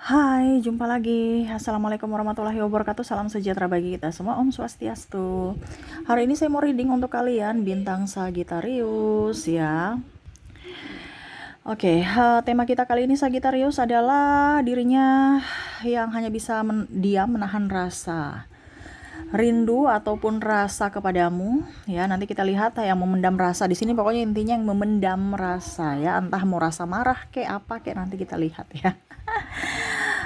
Hai, jumpa lagi. Assalamualaikum warahmatullahi wabarakatuh. Salam sejahtera bagi kita semua. Om Swastiastu. Hari ini saya mau reading untuk kalian bintang Sagittarius ya. Oke, tema kita kali ini Sagittarius adalah dirinya yang hanya bisa diam menahan rasa rindu ataupun rasa kepadamu ya. Nanti kita lihat yang memendam rasa di sini, pokoknya intinya yang memendam rasa ya, entah mau rasa marah kayak apa kayak, nanti kita lihat ya.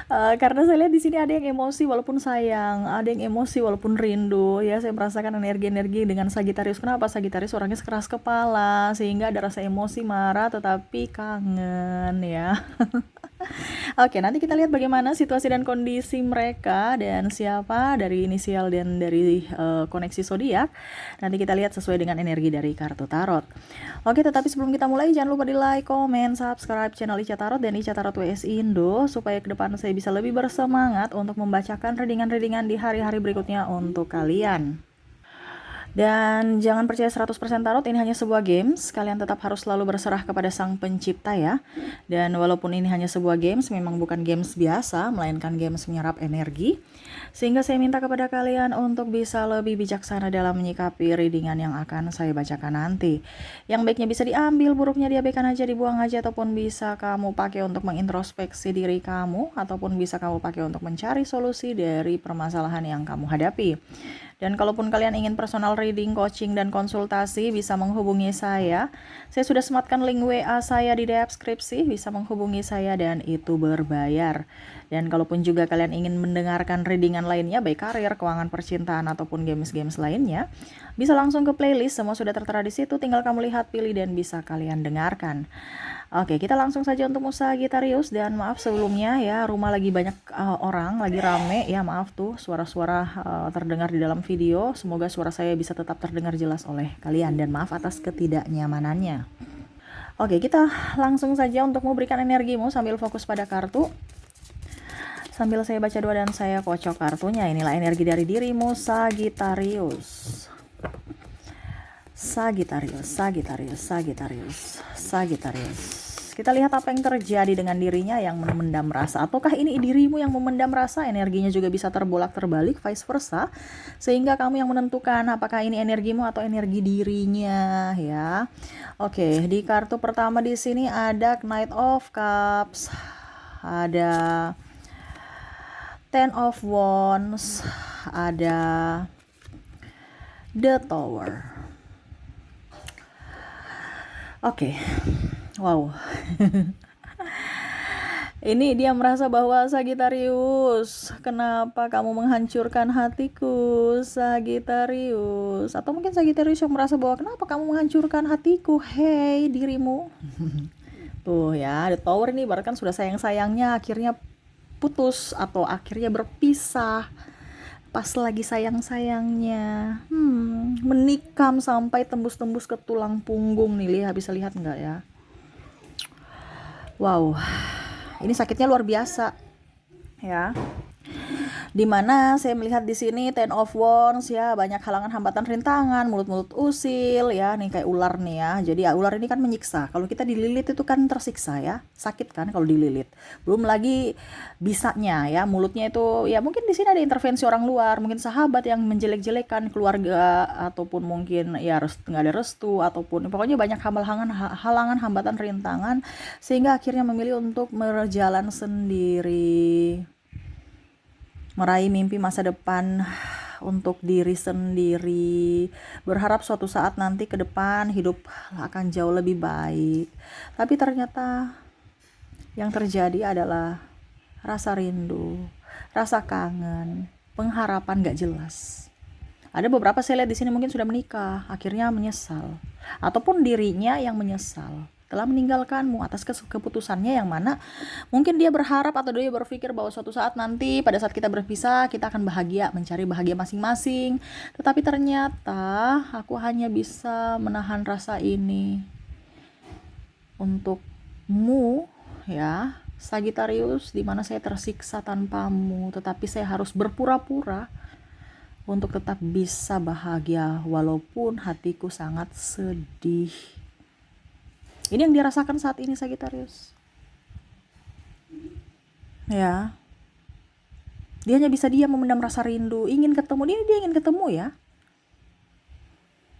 Karena saya lihat di sini ada yang emosi walaupun sayang, ada yang emosi walaupun rindu ya. Saya merasakan energi-energi dengan Sagittarius. Kenapa? Sagittarius orangnya keras kepala sehingga ada rasa emosi, marah tetapi kangen ya. Oke, nanti kita lihat bagaimana situasi dan kondisi mereka dan siapa dari inisial dan dari koneksi zodiak. Nanti kita lihat sesuai dengan energi dari kartu tarot. Oke, tetapi sebelum kita mulai jangan lupa di like, komen, subscribe channel Ica Tarot dan Ica Tarot WS Indo supaya ke depan saya bisa lebih bersemangat untuk membacakan readingan-readingan di hari-hari berikutnya untuk kalian. Dan jangan percaya 100% tarot, ini hanya sebuah games. Kalian tetap harus selalu berserah kepada sang pencipta ya. Dan walaupun ini hanya sebuah games, memang bukan games biasa, melainkan games menyerap energi. Sehingga saya minta kepada kalian untuk bisa lebih bijaksana dalam menyikapi readingan yang akan saya bacakan nanti. Yang baiknya bisa diambil, buruknya diabaikan aja, dibuang aja, ataupun bisa kamu pakai untuk mengintrospeksi diri kamu, ataupun bisa kamu pakai untuk mencari solusi dari permasalahan yang kamu hadapi. Dan kalaupun kalian ingin personal reading, coaching, dan konsultasi, bisa menghubungi saya. Saya sudah sematkan link WA saya di deskripsi, bisa menghubungi saya dan itu berbayar. Dan kalaupun juga kalian ingin mendengarkan readingan lainnya, baik karir, keuangan, percintaan, ataupun games-games lainnya, bisa langsung ke playlist, semua sudah tertera di situ, tinggal kamu lihat, pilih, dan bisa kalian dengarkan. Oke, kita langsung saja untuk Sagittarius. Dan maaf sebelumnya ya, rumah lagi banyak orang, lagi rame ya, maaf tuh suara-suara terdengar di dalam video. Semoga suara saya bisa tetap terdengar jelas oleh kalian dan maaf atas ketidaknyamanannya. Oke, kita langsung saja untuk memberikan energimu sambil fokus pada kartu. Sambil saya baca doa dan saya kocok kartunya. Inilah energi dari dirimu Sagittarius. Sagittarius, Sagittarius, Sagittarius, Sagittarius. Kita lihat apa yang terjadi dengan dirinya yang memendam rasa. Ataukah ini dirimu yang memendam rasa? Energinya juga bisa terbolak-terbalik, vice versa. Sehingga kamu yang menentukan apakah ini energimu atau energi dirinya ya. Oke, di kartu pertama di sini ada Knight of Cups, ada Ten of Wands, ada The Tower. Oke, wow. Ini dia merasa bahwa Sagittarius, kenapa kamu menghancurkan hatiku, Sagittarius? Atau mungkin Sagittarius yang merasa bahwa kenapa kamu menghancurkan hatiku, hei dirimu. Tuh ya, The Tower ini bahkan sudah sayang-sayangnya akhirnya putus atau akhirnya berpisah. Pas lagi sayang-sayangnya, menikam sampai tembus-tembus ke tulang punggung nih, bisa lihat nggak ya? Wow, ini sakitnya luar biasa ya. Dimana saya melihat di sini Ten of Wands ya, banyak halangan, hambatan, rintangan, mulut-mulut usil ya, nih kayak ular nih ya. Jadi ya ular ini kan menyiksa. Kalau kita dililit itu kan tersiksa ya, sakit kan kalau dililit. Belum lagi bisanya ya, mulutnya itu ya mungkin di sini ada intervensi orang luar, mungkin sahabat yang menjelek-jelekan keluarga, ataupun mungkin ya nggak ada restu, ataupun pokoknya banyak halangan, hambatan, rintangan, sehingga akhirnya memilih untuk berjalan sendiri, meraih mimpi masa depan untuk diri sendiri, berharap suatu saat nanti ke depan hidup akan jauh lebih baik. Tapi ternyata yang terjadi adalah rasa rindu, rasa kangen, pengharapan gak jelas. Ada beberapa saya lihat di sini mungkin sudah menikah, akhirnya menyesal, ataupun dirinya yang menyesal telah meninggalkanmu atas keputusannya, yang mana mungkin dia berharap atau dia berpikir bahwa suatu saat nanti pada saat kita berpisah kita akan bahagia, mencari bahagia masing-masing. Tetapi ternyata aku hanya bisa menahan rasa ini untukmu ya Sagittarius, dimana saya tersiksa tanpamu, tetapi saya harus berpura-pura untuk tetap bisa bahagia walaupun hatiku sangat sedih. Ini yang dirasakan saat ini Sagittarius. Ya, dia hanya bisa diam memendam rasa rindu, ingin ketemu, dia ingin ketemu ya.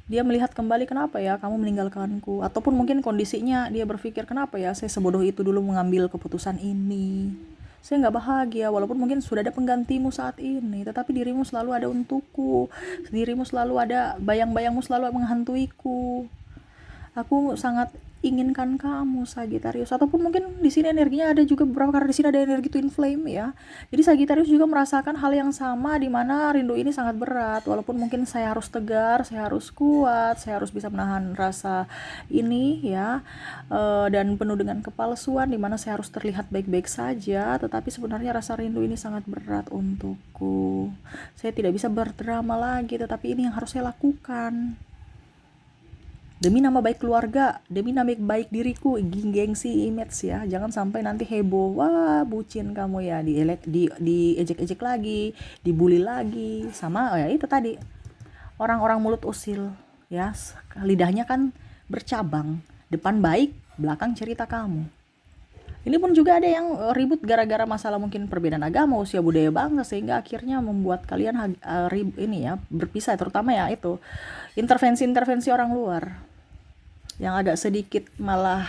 Dia melihat kembali, kenapa ya kamu meninggalkanku, ataupun mungkin kondisinya dia berpikir, kenapa ya saya sebodoh itu dulu mengambil keputusan ini, saya nggak bahagia, walaupun mungkin sudah ada penggantimu saat ini, tetapi dirimu selalu ada untukku, dirimu selalu ada, bayang-bayangmu selalu menghantuiku. Aku sangat inginkan kamu, Sagittarius. Ataupun mungkin di sini energinya ada juga beberapa, karena di sini ada energi twin flame ya. Jadi Sagittarius juga merasakan hal yang sama, di mana rindu ini sangat berat. Walaupun mungkin saya harus tegar, saya harus kuat, saya harus bisa menahan rasa ini ya, dan penuh dengan kepalsuan, di mana saya harus terlihat baik-baik saja. Tetapi sebenarnya rasa rindu ini sangat berat untukku. Saya tidak bisa berdrama lagi, tetapi ini yang harus saya lakukan. Demi nama baik keluarga, demi nama baik diriku, gengsi image ya. Jangan sampai nanti heboh, wah bucin kamu ya, diejek-ejek lagi, dibully lagi, sama ya itu tadi, orang-orang mulut usil ya, lidahnya kan bercabang, depan baik, belakang cerita kamu. Ini pun juga ada yang ribut gara-gara masalah mungkin perbedaan agama, usia, budaya, bangsa, sehingga akhirnya membuat kalian ini ya berpisah, terutama ya itu intervensi-intervensi orang luar yang agak sedikit malah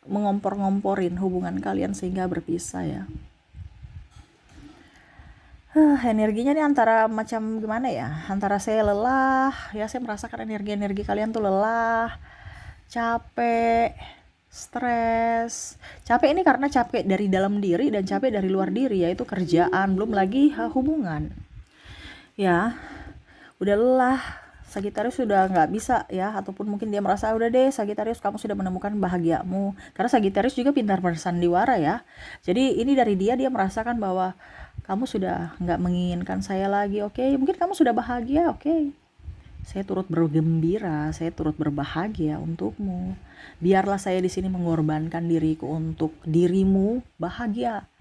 mengompor-ngomporin hubungan kalian sehingga berpisah ya. Energinya nih antara macam gimana ya, antara saya lelah ya, saya merasakan energi-energi kalian tuh lelah, capek, stres. Capek ini karena capek dari dalam diri dan capek dari luar diri, yaitu kerjaan, belum lagi hubungan ya. Udah lelah, Sagittarius sudah nggak bisa ya, ataupun mungkin dia merasa udah deh Sagittarius kamu sudah menemukan bahagiamu, karena Sagittarius juga pintar bersandiwara ya. Jadi ini dari dia merasakan bahwa kamu sudah nggak menginginkan saya lagi, oke, mungkin kamu sudah bahagia, oke, saya turut bergembira, saya turut berbahagia untukmu. Biarlah saya di sini mengorbankan diriku untuk dirimu bahagia,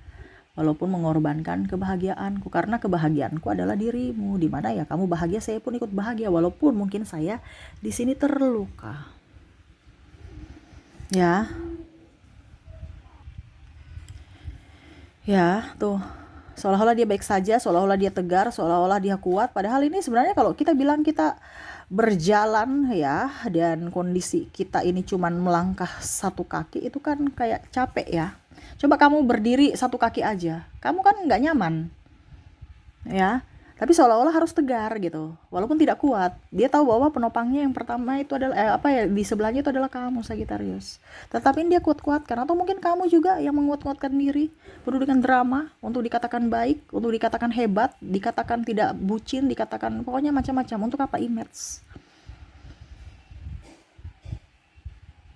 walaupun mengorbankan kebahagiaanku, karena kebahagiaanku adalah dirimu. Di mana ya kamu bahagia, saya pun ikut bahagia, walaupun mungkin saya di sini terluka. Ya. Ya, tuh. Seolah-olah dia baik saja, seolah-olah dia tegar, seolah-olah dia kuat. Padahal ini sebenarnya kalau kita bilang kita berjalan ya, dan kondisi kita ini cuman melangkah satu kaki, itu kan kayak capek ya. Coba kamu berdiri satu kaki aja, kamu kan nggak nyaman ya, tapi seolah-olah harus tegar gitu, walaupun tidak kuat. Dia tahu bahwa penopangnya yang pertama itu adalah di sebelahnya itu adalah kamu, Sagittarius. Tetapi dia kuat-kuatkan, atau mungkin kamu juga yang menguat-kuatkan diri, penuh dengan drama, untuk dikatakan baik, untuk dikatakan hebat, dikatakan tidak bucin, dikatakan pokoknya macam-macam. Untuk apa? Image.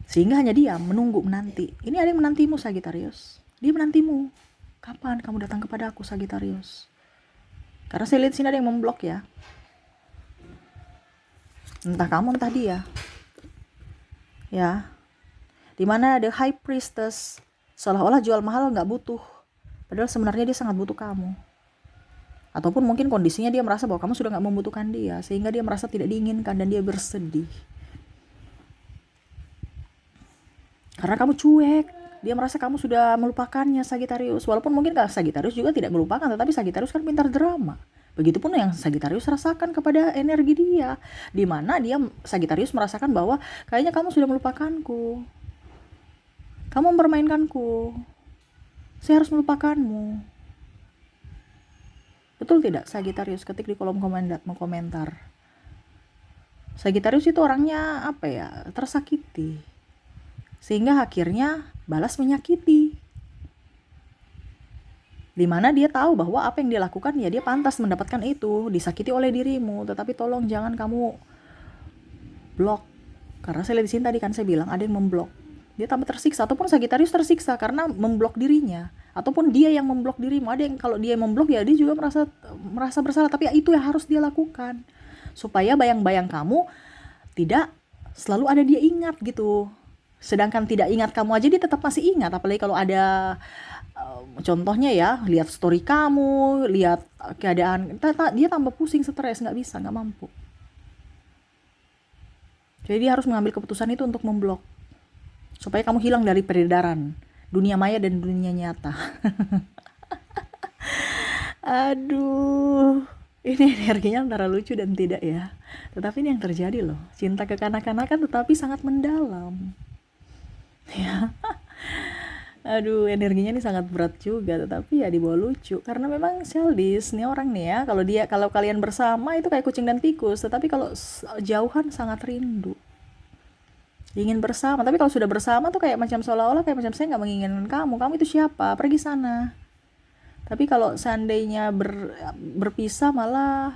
Sehingga hanya dia menunggu, menanti. Ini ada yang menantimu, Sagittarius. Dia menantimu. Kapan kamu datang kepada aku, Sagittarius? Karena saya lihat sini ada yang memblok ya. Entah kamu, entah dia. Ya. Dimana ada High Priestess, seolah-olah jual mahal nggak butuh. Padahal sebenarnya dia sangat butuh kamu. Ataupun mungkin kondisinya dia merasa bahwa kamu sudah nggak membutuhkan dia, sehingga dia merasa tidak diinginkan dan dia bersedih. Karena kamu cuek, dia merasa kamu sudah melupakannya, Sagittarius. Walaupun mungkin Sagittarius juga tidak melupakan, tetapi Sagittarius kan pintar drama. Begitupun yang Sagittarius rasakan kepada energi dia, di mana dia Sagittarius merasakan bahwa kayaknya kamu sudah melupakanku, kamu mempermainkanku, saya harus melupakanmu. Betul tidak, Sagittarius? Ketik di kolom komentar. Sagittarius itu orangnya apa ya, tersakiti, sehingga akhirnya balas menyakiti. Dimana dia tahu bahwa apa yang dia lakukan ya dia pantas mendapatkan itu, disakiti oleh dirimu. Tetapi tolong jangan kamu blok. Karena saya lihat di sini tadi kan saya bilang ada yang memblok. Dia tambah tersiksa, ataupun Sagittarius tersiksa karena memblok dirinya, ataupun dia yang memblok dirimu. Ada yang kalau dia memblok ya dia juga merasa bersalah, tapi ya itu yang harus dia lakukan supaya bayang-bayang kamu tidak selalu ada dia ingat gitu. Sedangkan tidak ingat kamu aja dia tetap masih ingat, apalagi kalau ada contohnya ya, lihat story kamu, lihat keadaan, dia tambah pusing, stres, nggak bisa, nggak mampu. Jadi dia harus mengambil keputusan itu untuk memblok supaya kamu hilang dari peredaran dunia maya dan dunia nyata. Aduh, ini energinya antara lucu dan tidak ya. Tetapi ini yang terjadi loh. Cinta kekanak-kanakan tetapi sangat mendalam. Ya, aduh energinya ini sangat berat juga. Tetapi ya dibawa lucu. Karena memang childish nih orang nih ya. Kalau kalian bersama itu kayak kucing dan tikus. Tetapi kalau jauhan sangat rindu. Ingin bersama. Tapi kalau sudah bersama tuh kayak macam seolah-olah kayak macam saya nggak menginginkan kamu. Kamu itu siapa? Pergi sana. Tapi kalau seandainya berpisah malah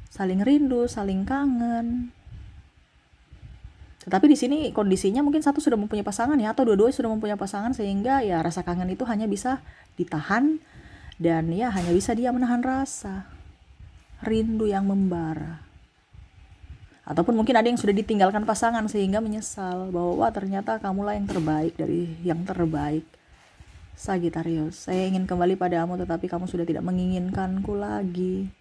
saling rindu, saling kangen. Tetapi di sini kondisinya mungkin satu sudah mempunyai pasangan ya, atau dua-duanya sudah mempunyai pasangan sehingga ya rasa kangen itu hanya bisa ditahan dan ya hanya bisa dia menahan rasa rindu yang membara. Ataupun mungkin ada yang sudah ditinggalkan pasangan sehingga menyesal bahwa wah ternyata kamulah yang terbaik dari yang terbaik. Sagittarius, saya ingin kembali padamu tetapi kamu sudah tidak menginginkanku lagi.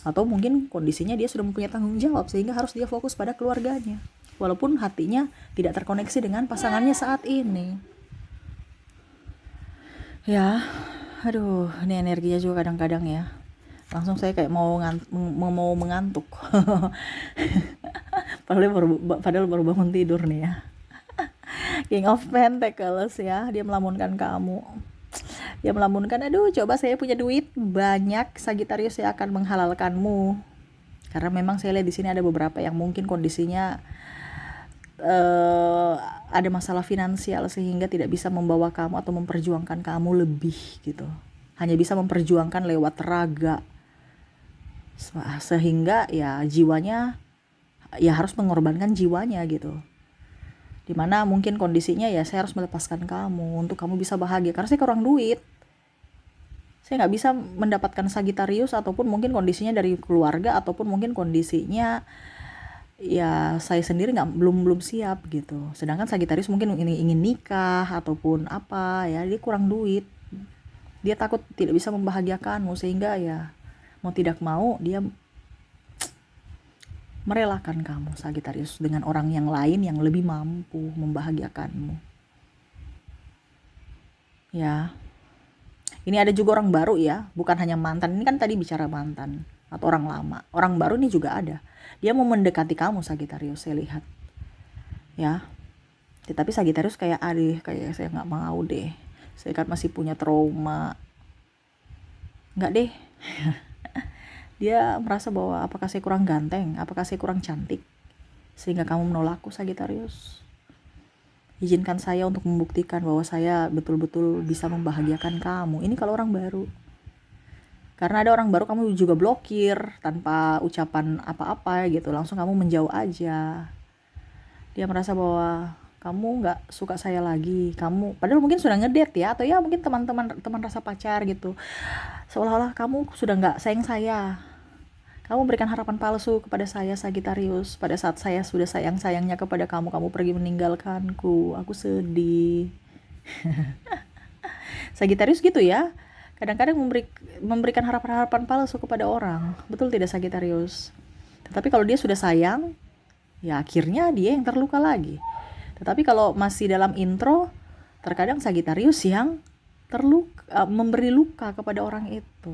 Atau mungkin kondisinya dia sudah mempunyai tanggung jawab sehingga harus dia fokus pada keluarganya. Walaupun hatinya tidak terkoneksi dengan pasangannya saat ini. Ya, aduh, ini energinya juga kadang-kadang ya. Langsung saya kayak mau mengantuk. padahal baru bangun tidur nih ya. King of Pentacles ya, dia melamunkan kamu. Dia melamunkan, aduh coba saya punya duit banyak, Sagittarius, saya akan menghalalkanmu. Karena memang saya lihat di sini ada beberapa yang mungkin kondisinya ada masalah finansial sehingga tidak bisa membawa kamu atau memperjuangkan kamu lebih gitu. Hanya bisa memperjuangkan lewat raga. Sehingga ya jiwanya ya harus mengorbankan jiwanya gitu. Dimana mungkin kondisinya ya saya harus melepaskan kamu untuk kamu bisa bahagia karena saya kurang duit. Saya nggak bisa mendapatkan Sagittarius ataupun mungkin kondisinya dari keluarga ataupun mungkin kondisinya ya saya sendiri belum siap gitu. Sedangkan Sagittarius mungkin ingin nikah ataupun apa ya, dia kurang duit. Dia takut tidak bisa membahagiakanmu sehingga ya mau tidak mau dia merelakan kamu Sagittarius dengan orang yang lain yang lebih mampu membahagiakanmu. Ya. Ini ada juga orang baru ya, bukan hanya mantan. Ini kan tadi bicara mantan atau orang lama. Orang baru ini juga ada. Dia mau mendekati kamu Sagittarius, saya lihat. Ya. Tetapi Sagittarius kayak kayak saya nggak mau deh. Saya kan masih punya trauma. Nggak deh. Dia merasa bahwa apakah saya kurang ganteng, apakah saya kurang cantik sehingga kamu menolakku Sagittarius. Izinkan saya untuk membuktikan bahwa saya betul-betul bisa membahagiakan kamu. Ini kalau orang baru. Karena ada orang baru kamu juga blokir tanpa ucapan apa-apa gitu, langsung kamu menjauh aja. Dia merasa bahwa kamu nggak suka saya lagi, kamu padahal mungkin sudah ngedate ya, atau ya mungkin teman rasa pacar gitu. Seolah-olah kamu sudah nggak sayang saya. Kamu berikan harapan palsu kepada saya Sagittarius. Pada saat saya sudah sayang-sayangnya kepada kamu, kamu pergi meninggalkanku. Aku sedih. Sagittarius gitu ya. Kadang-kadang memberikan harapan-harapan palsu kepada orang. Betul tidak Sagittarius? Tetapi kalau dia sudah sayang, ya akhirnya dia yang terluka lagi. Tetapi kalau masih dalam intro, terkadang Sagittarius yang memberi luka kepada orang itu.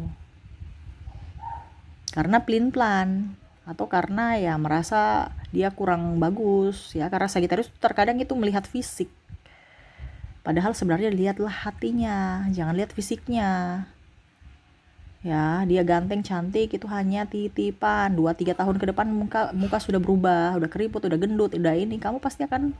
Karena pelin-pelan atau karena ya merasa dia kurang bagus ya, karena Sagittarius terkadang itu melihat fisik. Padahal sebenarnya lihatlah hatinya, jangan lihat fisiknya. Ya, dia ganteng, cantik itu hanya titipan. 2-3 tahun ke depan muka sudah berubah, udah keriput, udah gendut, udah ini, kamu pasti akan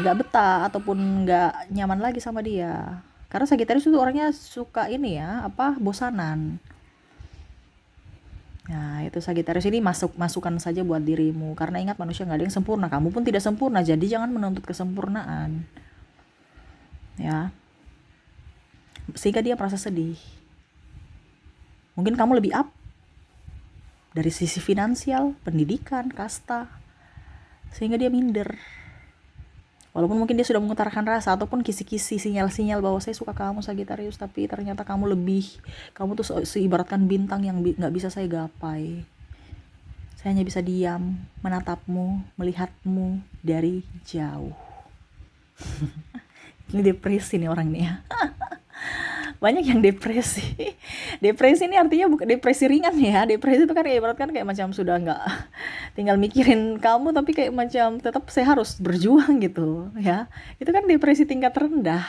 nggak betah ataupun nggak nyaman lagi sama dia. Karena Sagittarius itu orangnya suka ini ya, bosanan. Nah, itu Sagittarius ini masukan saja buat dirimu. Karena ingat manusia nggak ada yang sempurna, kamu pun tidak sempurna, jadi jangan menuntut kesempurnaan. Ya. Sehingga dia merasa sedih. Mungkin kamu lebih up dari sisi finansial, pendidikan, kasta. Sehingga dia minder. Walaupun mungkin dia sudah mengutarakan rasa ataupun kisi-kisi sinyal-sinyal bahwa saya suka kamu Sagittarius, tapi ternyata kamu tuh seibaratkan bintang yang gak bisa saya gapai. Saya hanya bisa diam, menatapmu, melihatmu dari jauh. Ini depresi nih orang nih ya. banyak yang depresi. Depresi ini artinya bukan depresi ringan ya. Depresi itu kan kayak ibarat kan kayak macam sudah nggak tinggal mikirin kamu, tapi kayak macam tetap saya harus berjuang gitu ya. Itu kan depresi tingkat rendah.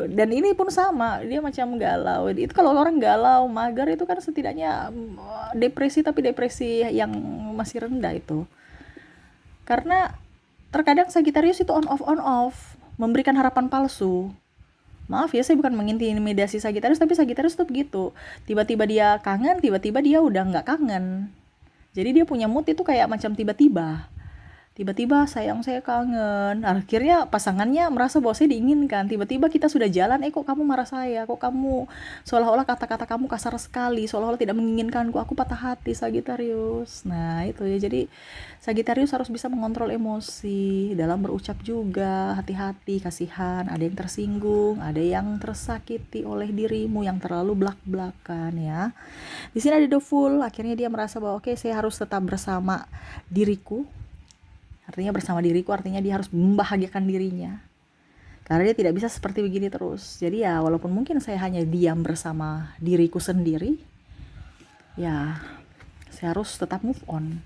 Dan ini pun sama, dia macam galau. Itu kalau orang galau, mager itu kan setidaknya depresi, tapi depresi yang masih rendah itu. Karena terkadang Sagittarius itu on off, memberikan harapan palsu. Maaf ya, saya bukan mengintimidasi Sagittarius, tapi Sagittarius tuh begitu. Tiba-tiba dia kangen, tiba-tiba dia udah nggak kangen. Jadi dia punya mood itu kayak macam tiba-tiba. Tiba-tiba sayang saya kangen. Akhirnya pasangannya merasa bahwa saya diinginkan. Tiba-tiba kita sudah jalan, kok kamu marah saya? Kok kamu seolah-olah kata-kata kamu kasar sekali, seolah-olah tidak menginginkanku. Aku patah hati, Sagittarius. Nah, itu ya. Jadi Sagittarius harus bisa mengontrol emosi dalam berucap juga. Hati-hati, kasihan. Ada yang tersinggung, ada yang tersakiti oleh dirimu yang terlalu blak-blakan ya. Di sini ada the Fool. Akhirnya dia merasa bahwa oke, saya harus tetap bersama diriku. Artinya bersama diriku, artinya dia harus membahagiakan dirinya. Karena dia tidak bisa seperti begini terus. Jadi ya walaupun mungkin saya hanya diam bersama diriku sendiri, ya saya harus tetap move on.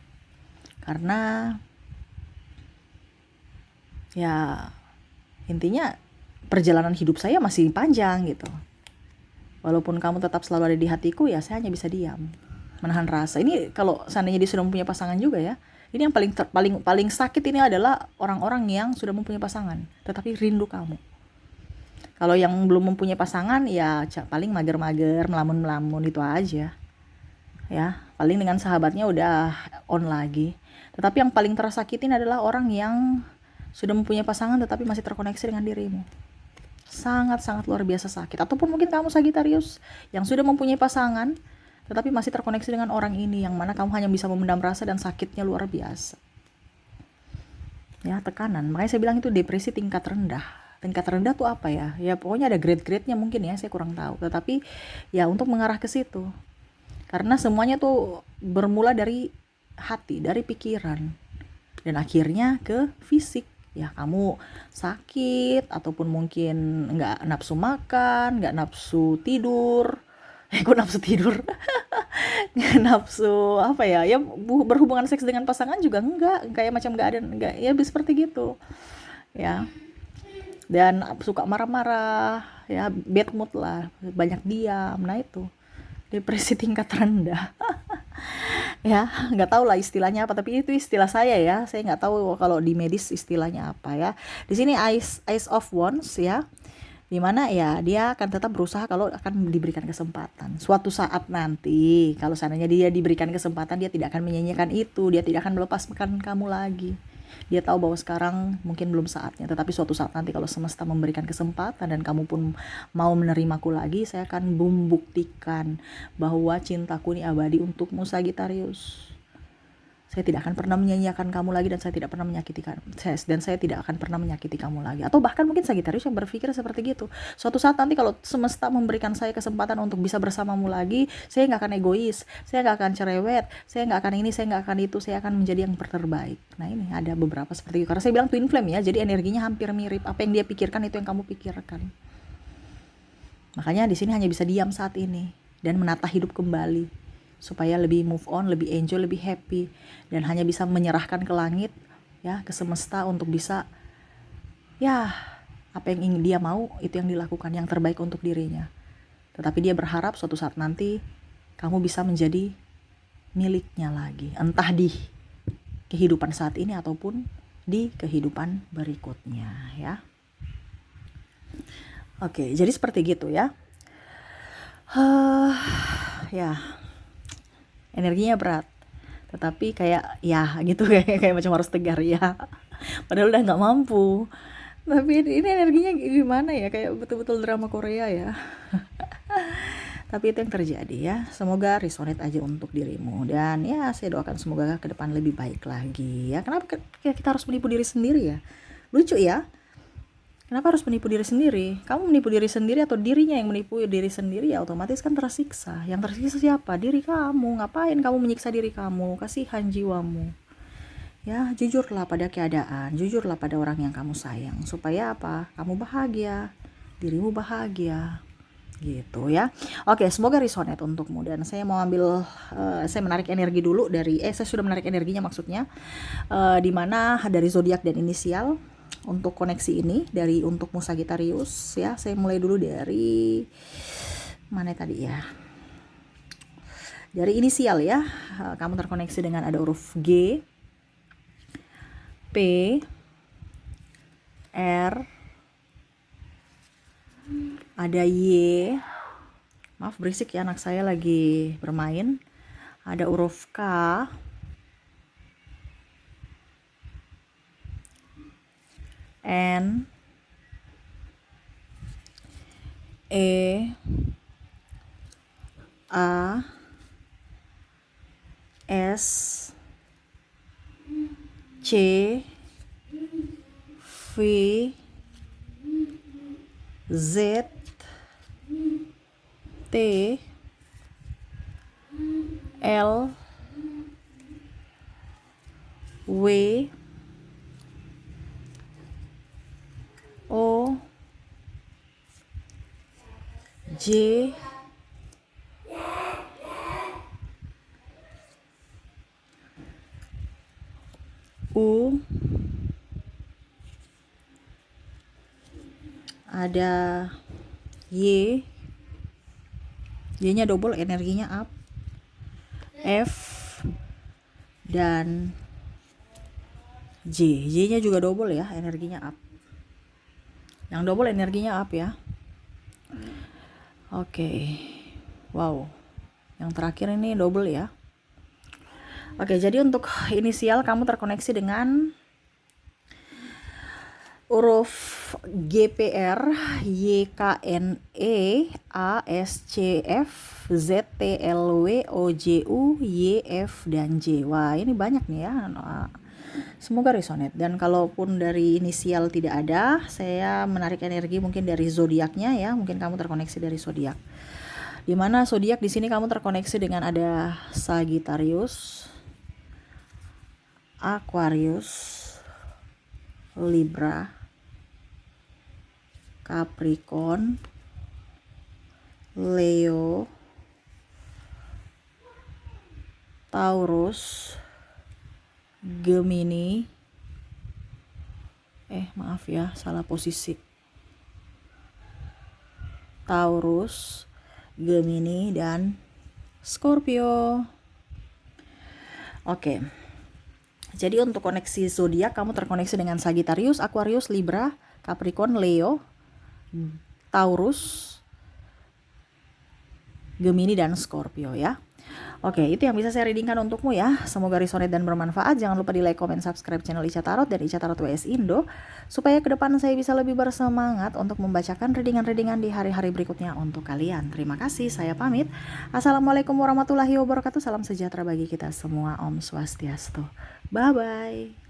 Karena ya intinya perjalanan hidup saya masih panjang gitu. Walaupun kamu tetap selalu ada di hatiku, ya saya hanya bisa diam, menahan rasa. Ini kalau seandainya dia sudah mempunyai pasangan juga ya. Ini yang paling sakit ini adalah orang-orang yang sudah mempunyai pasangan tetapi rindu kamu. Kalau yang belum mempunyai pasangan ya paling mager-mager, melamun-melamun itu aja. Ya, paling dengan sahabatnya udah on lagi. Tetapi yang paling tersakitin adalah orang yang sudah mempunyai pasangan tetapi masih terkoneksi dengan dirimu. Sangat-sangat luar biasa sakit. Ataupun mungkin kamu Sagittarius yang sudah mempunyai pasangan tetapi masih terkoneksi dengan orang ini, yang mana kamu hanya bisa memendam rasa dan sakitnya luar biasa. Ya, tekanan. Makanya saya bilang itu depresi tingkat rendah. Tingkat rendah tuh apa ya? Ya pokoknya ada grade-grade-nya mungkin ya, saya kurang tahu. Tetapi ya untuk mengarah ke situ. Karena semuanya tuh bermula dari hati, dari pikiran. Dan akhirnya ke fisik. Ya kamu sakit, ataupun mungkin nggak nafsu makan, nggak nafsu tidur. Kok nafsu tidur? Nafsu apa ya? Ya berhubungan seks dengan pasangan juga enggak, kayak macam enggak ya seperti gitu. Ya. Dan suka marah-marah, ya bad mood lah, banyak diam. Nah itu depresi tingkat rendah. Ya, nggak tahu lah istilahnya apa, tapi itu istilah saya ya. Saya nggak tahu kalau di medis istilahnya apa ya. Di sini Ace of Wands ya. Dimana ya dia akan tetap berusaha kalau akan diberikan kesempatan. Suatu saat nanti kalau seandainya dia diberikan kesempatan, dia tidak akan menyanyikan itu, dia tidak akan melepaskan kamu lagi. Dia tahu bahwa sekarang mungkin belum saatnya, tetapi suatu saat nanti kalau semesta memberikan kesempatan dan kamu pun mau menerimaku lagi, saya akan membuktikan bahwa cintaku ini abadi untukmu Sagittarius. Saya tidak akan pernah menyanyiakan kamu lagi, dan saya tidak pernah menyakiti kamu, dan saya tidak akan pernah menyakiti kamu lagi. Atau bahkan mungkin Sagittarius yang berpikir seperti gitu. Suatu saat nanti kalau semesta memberikan saya kesempatan untuk bisa bersamamu lagi, saya nggak akan egois, saya nggak akan cerewet, saya nggak akan ini, saya nggak akan itu, saya akan menjadi yang terbaik. Nah ini ada beberapa seperti itu. Karena saya bilang twin flame ya, jadi energinya hampir mirip. Apa yang dia pikirkan itu yang kamu pikirkan. Makanya di sini hanya bisa diam saat ini dan menata hidup kembali, supaya lebih move on, lebih enjoy, lebih happy, dan hanya bisa menyerahkan ke langit ya, ke semesta untuk bisa ya apa yang ingin dia mau itu yang dilakukan, yang terbaik untuk dirinya. Tetapi dia berharap suatu saat nanti kamu bisa menjadi miliknya lagi, entah di kehidupan saat ini ataupun di kehidupan berikutnya ya. Oke, jadi seperti gitu ya. Ya energinya berat, tetapi kayak ya gitu, kayak macam harus tegar ya, padahal udah nggak mampu. Tapi ini energinya gimana ya, kayak betul-betul drama Korea ya. Tapi itu yang terjadi ya, semoga resonate aja untuk dirimu, dan ya saya doakan semoga ke depan lebih baik lagi ya. Kenapa kita harus menipu diri sendiri ya? Lucu ya. Kenapa harus menipu diri sendiri? Kamu menipu diri sendiri atau dirinya yang menipu diri sendiri, ya otomatis kan tersiksa. Yang tersiksa siapa? Diri kamu. Ngapain kamu menyiksa diri kamu? Kasihan jiwamu. Ya, jujurlah pada keadaan, jujurlah pada orang yang kamu sayang. Supaya apa? Kamu bahagia, dirimu bahagia. gitu ya. Oke, semoga resonate untukmu, dan saya mau ambil saya menarik energi dulu dari saya sudah menarik energinya maksudnya, di mana dari zodiak dan inisial untuk koneksi ini dari untukmu Sagittarius ya. Saya mulai dulu dari mana tadi ya, dari inisial ya. Kamu terkoneksi dengan ada huruf G, P, R, ada Y. Maaf berisik ya, anak saya lagi bermain. Ada huruf K, N, E, A, S, C, V, Z, T, L, W, O, J, U, ada Y, Y-nya double, energinya up, F, dan J. J-nya juga double ya, energinya up. Yang double energinya up ya. Oke. Wow. Yang terakhir ini double ya. Oke, jadi untuk inisial kamu terkoneksi dengan huruf GPR, YKNE, ASCF, ZTLW, OJU, YF, dan J. Wah, ini banyak nih ya. Semoga resonate. Dan kalaupun dari inisial tidak ada, saya menarik energi mungkin dari zodiaknya ya. Mungkin kamu terkoneksi dari zodiak. Dimana zodiak di sini kamu terkoneksi dengan ada Sagittarius, Aquarius, Libra, Capricorn, Leo, Taurus, Gemini. Maaf ya, salah posisi. Taurus, Gemini, dan Scorpio. Oke. Jadi untuk koneksi zodiak kamu terkoneksi dengan Sagittarius, Aquarius, Libra, Capricorn, Leo, Taurus, Gemini, dan Scorpio ya. Oke, itu yang bisa saya readingkan untukmu ya. Semoga resonate dan bermanfaat. Jangan lupa di like, comment, subscribe channel Ica Tarot dan Ica Tarot WS Indo, supaya ke depan saya bisa lebih bersemangat untuk membacakan readingan-readingan di hari-hari berikutnya untuk kalian. Terima kasih, saya pamit. Assalamualaikum warahmatullahi wabarakatuh. Salam sejahtera bagi kita semua. Om Swastiastu. Bye-bye.